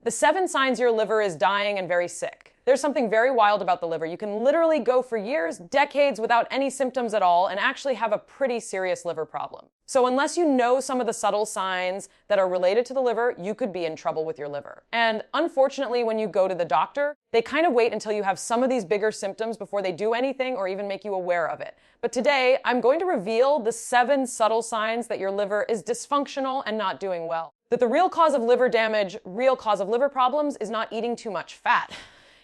The 7 signs your liver is dying and very sick. There's something very wild about the liver. You can literally go for years, decades without any symptoms at all and actually have a pretty serious liver problem. So unless you know some of the subtle signs that are related to the liver, you could be in trouble with your liver. And unfortunately, when you go to the doctor, they kind of wait until you have some of these bigger symptoms before they do anything or even make you aware of it. But today, I'm going to reveal the 7 subtle signs that your liver is dysfunctional and not doing well. That the real cause of liver damage, real cause of liver problems is not eating too much fat.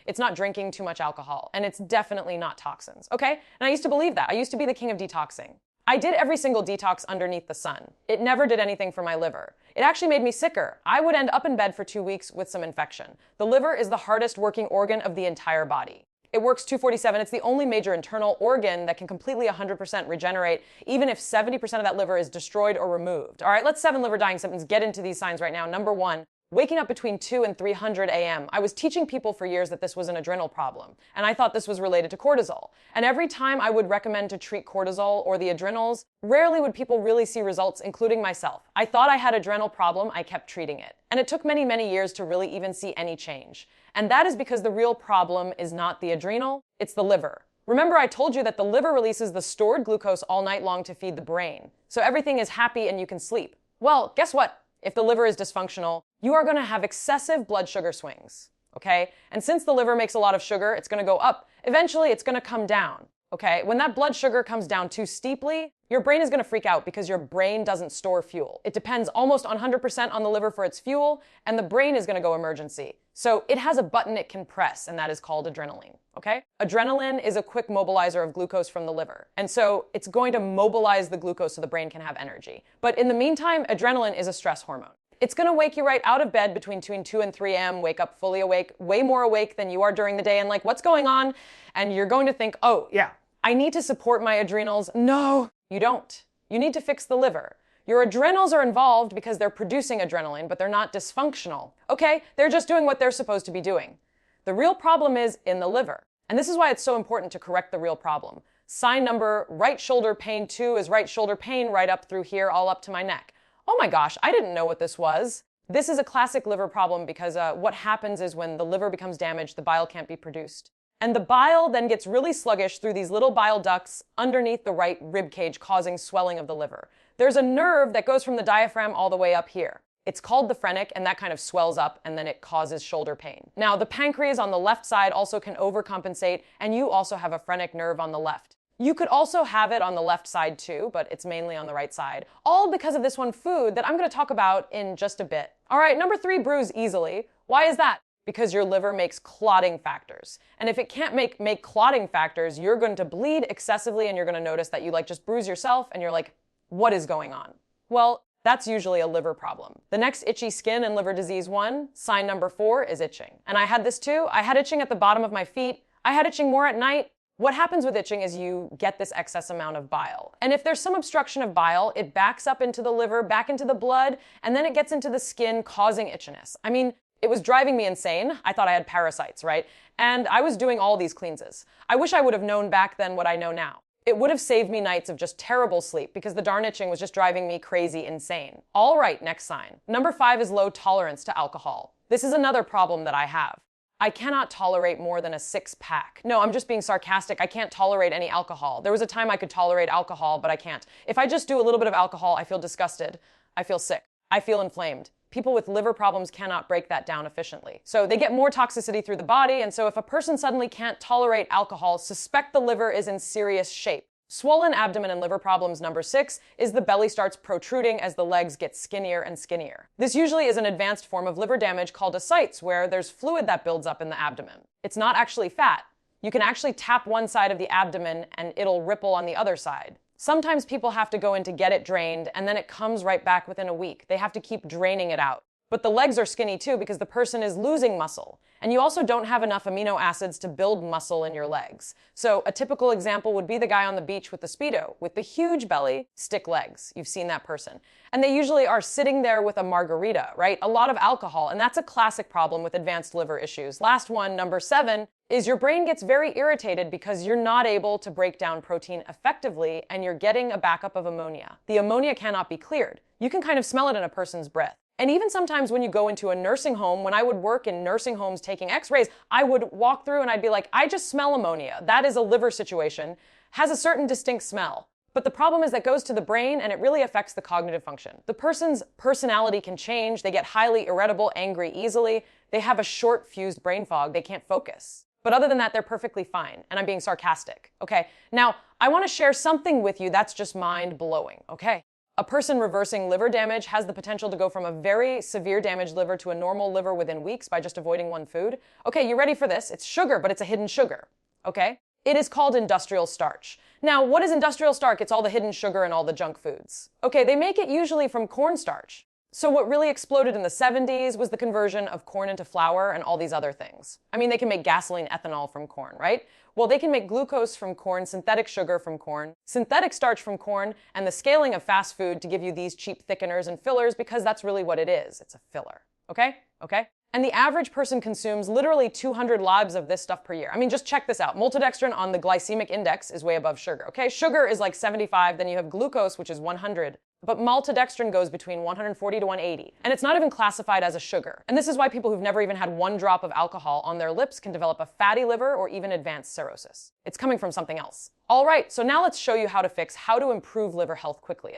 It's not drinking too much alcohol, and it's definitely not toxins, okay? And I used to believe that. I used to be the king of detoxing. I did every single detox underneath the sun. It never did anything for my liver. It actually made me sicker. I would end up in bed for 2 weeks with some infection. The liver is the hardest working organ of the entire body. It works 247. It's the only major internal organ that can completely 100% regenerate, even if 70% of that liver is destroyed or removed. All right, let's 7 liver dying symptoms. Get into these signs right now. Number 1. Waking up between 2 and 300 a.m. I was teaching people for years that this was an adrenal problem, and I thought this was related to cortisol. And every time I would recommend to treat cortisol or the adrenals, rarely would people really see results, including myself. I thought I had adrenal problem, I kept treating it. And it took many, many years to really even see any change. And that is because the real problem is not the adrenal, it's the liver. Remember, I told you that the liver releases the stored glucose all night long to feed the brain. So everything is happy and you can sleep. Well, guess what? If the liver is dysfunctional, you are going to have excessive blood sugar swings, okay? And since the liver makes a lot of sugar, it's going to go up. Eventually, it's going to come down, okay? When that blood sugar comes down too steeply, your brain is going to freak out because your brain doesn't store fuel. It depends almost 100% on the liver for its fuel, and the brain is going to go emergency. So it has a button it can press, and that is called adrenaline, okay? Adrenaline is a quick mobilizer of glucose from the liver. And so it's going to mobilize the glucose so the brain can have energy. But in the meantime, adrenaline is a stress hormone. It's going to wake you right out of bed between 2 and 3 a.m., wake up fully awake, way more awake than you are during the day, and like, what's going on? And you're going to think, oh, yeah, I need to support my adrenals. No, you don't. You need to fix the liver. Your adrenals are involved because they're producing adrenaline, but they're not dysfunctional. Okay, they're just doing what they're supposed to be doing. The real problem is in the liver. And this is why it's so important to correct the real problem. Sign number right shoulder pain 2 is right shoulder pain right up through here, all up to my neck. Oh my gosh, I didn't know what this was. This is a classic liver problem because what happens is when the liver becomes damaged, the bile can't be produced. And the bile then gets really sluggish through these little bile ducts underneath the right rib cage, causing swelling of the liver. There's a nerve that goes from the diaphragm all the way up here. It's called the phrenic, and that kind of swells up, and then it causes shoulder pain. Now, the pancreas on the left side also can overcompensate, and you also have a phrenic nerve on the left. You could also have it on the left side too, but it's mainly on the right side. All because of this one food that I'm going to talk about in just a bit. All right, number 3, bruise easily. Why is that? Because your liver makes clotting factors. And if it can't make clotting factors, you're going to bleed excessively, and you're going to notice that you just bruise yourself, and you're like, what is going on? Well, that's usually a liver problem. The next itchy skin and liver disease 1, sign number 4, is itching. And I had this too. I had itching at the bottom of my feet. I had itching more at night. What happens with itching is you get this excess amount of bile. And if there's some obstruction of bile, it backs up into the liver, back into the blood, and then it gets into the skin, causing itchiness. I mean, it was driving me insane. I thought I had parasites, right? And I was doing all these cleanses. I wish I would have known back then what I know now. It would have saved me nights of just terrible sleep because the darn itching was just driving me crazy insane. All right, next sign. Number 5 is low tolerance to alcohol. This is another problem that I have. I cannot tolerate more than a 6-pack. No, I'm just being sarcastic. I can't tolerate any alcohol. There was a time I could tolerate alcohol, but I can't. If I just do a little bit of alcohol, I feel disgusted. I feel sick. I feel inflamed. People with liver problems cannot break that down efficiently. So they get more toxicity through the body, and so if a person suddenly can't tolerate alcohol, suspect the liver is in serious shape. Swollen abdomen and liver problems number 6 is the belly starts protruding as the legs get skinnier and skinnier. This usually is an advanced form of liver damage called ascites, where there's fluid that builds up in the abdomen. It's not actually fat. You can actually tap one side of the abdomen and it'll ripple on the other side. Sometimes people have to go in to get it drained, and then it comes right back within a week. They have to keep draining it out. But the legs are skinny too because the person is losing muscle. And you also don't have enough amino acids to build muscle in your legs. So a typical example would be the guy on the beach with the Speedo, with the huge belly, stick legs. You've seen that person. And they usually are sitting there with a margarita, right? A lot of alcohol. And that's a classic problem with advanced liver issues. Last one, number 7, is your brain gets very irritated because you're not able to break down protein effectively and you're getting a backup of ammonia. The ammonia cannot be cleared. You can kind of smell it in a person's breath. And even sometimes when you go into a nursing home, when I would work in nursing homes taking x-rays, I would walk through and I'd be like, I just smell ammonia. That is a liver situation, has a certain distinct smell. But the problem is that goes to the brain and it really affects the cognitive function. The person's personality can change. They get highly irritable, angry easily. They have a short fused brain fog. They can't focus. But other than that, they're perfectly fine. And I'm being sarcastic. Okay. Now, I want to share something with you that's just mind blowing. Okay. A person reversing liver damage has the potential to go from a very severe damaged liver to a normal liver within weeks by just avoiding one food. Okay, you ready for this? It's sugar, but it's a hidden sugar. Okay? It is called industrial starch. Now, what is industrial starch? It's all the hidden sugar and all the junk foods. Okay, they make it usually from cornstarch. So what really exploded in the 70s was the conversion of corn into flour and all these other things. I mean, they can make gasoline ethanol from corn, right? Well, they can make glucose from corn, synthetic sugar from corn, synthetic starch from corn, and the scaling of fast food to give you these cheap thickeners and fillers because that's really what it is. It's a filler. Okay? Okay? And the average person consumes literally 200 labs of this stuff per year. I mean, just check this out. Maltodextrin on the glycemic index is way above sugar, okay? Sugar is like 75, then you have glucose, which is 100. But maltodextrin goes between 140 to 180. And it's not even classified as a sugar. And this is why people who've never even had one drop of alcohol on their lips can develop a fatty liver or even advanced cirrhosis. It's coming from something else. All right, so now let's show you how to improve liver health quickly.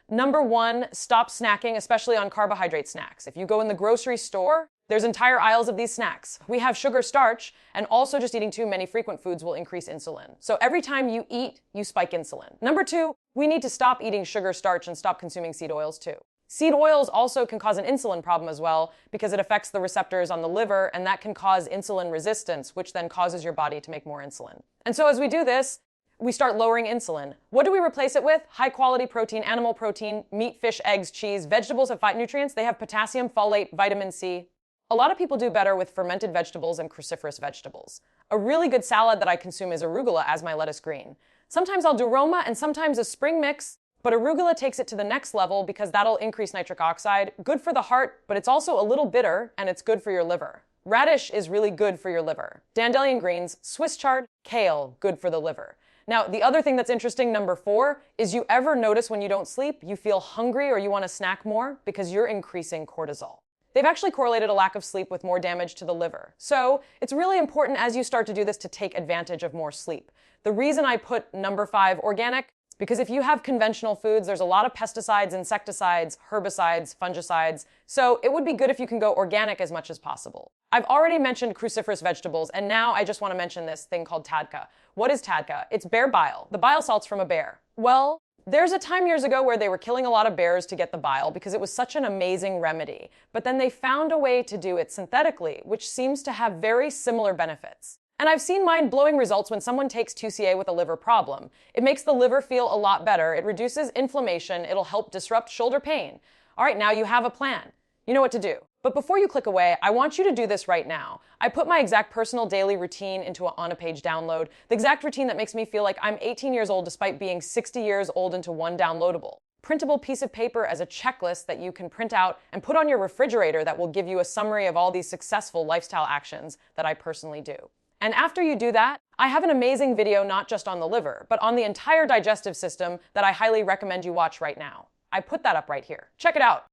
Number one, stop snacking, especially on carbohydrate snacks. If you go in the grocery store, there's entire aisles of these snacks. We have sugar, starch, and also just eating too many frequent foods will increase insulin. So every time you eat, you spike insulin. Number two, we need to stop eating sugar, starch, and stop consuming seed oils too. Seed oils also can cause an insulin problem as well because it affects the receptors on the liver, and that can cause insulin resistance, which then causes your body to make more insulin. And so as we do this, we start lowering insulin. What do we replace it with? High quality protein, animal protein, meat, fish, eggs, cheese. Vegetables have phytonutrients. They have potassium, folate, vitamin C. A lot of people do better with fermented vegetables and cruciferous vegetables. A really good salad that I consume is arugula as my lettuce green. Sometimes I'll do Roma and sometimes a spring mix, but arugula takes it to the next level because that'll increase nitric oxide. Good for the heart, but it's also a little bitter and it's good for your liver. Radish is really good for your liver. Dandelion greens, Swiss chard, kale, good for the liver. Now, the other thing that's interesting, number 4, is you ever notice when you don't sleep, you feel hungry or you want to snack more because you're increasing cortisol. They've actually correlated a lack of sleep with more damage to the liver. So it's really important as you start to do this to take advantage of more sleep. The reason I put number 5 organic, because if you have conventional foods, there's a lot of pesticides, insecticides, herbicides, fungicides. So it would be good if you can go organic as much as possible. I've already mentioned cruciferous vegetables, and now I just want to mention this thing called TADCA. What is TADCA? It's bear bile, the bile salts from a bear. Well, there's a time years ago where they were killing a lot of bears to get the bile because it was such an amazing remedy. But then they found a way to do it synthetically, which seems to have very similar benefits. And I've seen mind-blowing results when someone takes 2CA with a liver problem. It makes the liver feel a lot better. It reduces inflammation. It'll help disrupt shoulder pain. All right, now you have a plan. You know what to do. But before you click away, I want you to do this right now. I put my exact personal daily routine into an on-a-page download, the exact routine that makes me feel like I'm 18 years old despite being 60 years old into one downloadable. Printable piece of paper as a checklist that you can print out and put on your refrigerator that will give you a summary of all these successful lifestyle actions that I personally do. And after you do that, I have an amazing video not just on the liver, but on the entire digestive system that I highly recommend you watch right now. I put that up right here. Check it out.